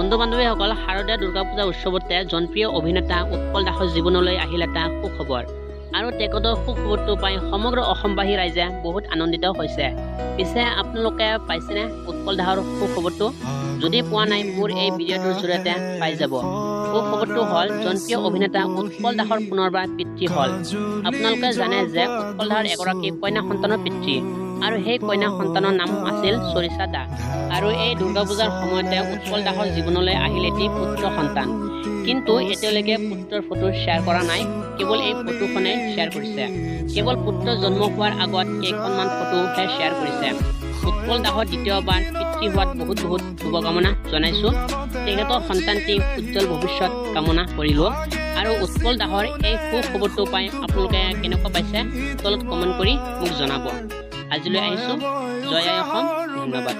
বন্ধু বান্ধৱীসকল, শাৰদীয় দুৰ্গা পূজা উৎসৱতে জনপ্ৰিয় অভিনেতা উৎপল দাসৰ জীৱনলৈ আহিল এটা সুখবৰ। আৰু তেখেতৰ সুখবৰটো পাই সমগ্ৰ অসমবাসী ৰাইজে বহুত আনন্দিত হৈছে। পিছে আপোনালোকে পাইছেনে উৎপল দাসৰ সুখবৰটো? যদি পোৱা নাই, মোৰ এই ভিডিঅ'টোৰ জৰিয়তে পাই যাব। সুখবৰটো হ'ল জনপ্ৰিয় অভিনেতা উৎপল দাসৰ পুনৰবাৰ পিতৃ হ'ল। আপোনালোকে জানে যে উৎপল দাসৰ এগৰাকী কন্যা সন্তানৰ পিতৃ, আৰু সেই কন্যা সন্তানৰ নাম আছিল চৰিষা দাস। আৰু এই দুৰ্গা পূজাৰ সময়তে উৎপল দাসৰ জীৱনলৈ আহিল এটি পুত্ৰ সন্তান। কিন্তু এতিয়ালৈকে পুত্ৰৰ ফটো শ্বেয়াৰ কৰা নাই, কেৱল এই ফটোখনে শ্বেয়াৰ কৰিছে। কেৱল পুত্ৰ জন্ম হোৱাৰ আগত কেইখনমান ফটোহে শ্বেয়াৰ কৰিছে। উৎপল দাসৰ দ্বিতীয়বাৰ পিতৃ হোৱাত বহুত শুভকামনা জনাইছোঁ। তেখেতৰ সন্তানটি উজ্জ্বল ভৱিষ্যত কামনা কৰিলোঁ। আৰু উৎপল দাসৰ এই সুখবৰটো পাই আপোনালোকে কেনেকুৱা পাইছে তলত কমেণ্ট কৰি মোক জনাব। আজিলৈ আহিছোঁ। জয় আই অসম। ধন্যবাদ।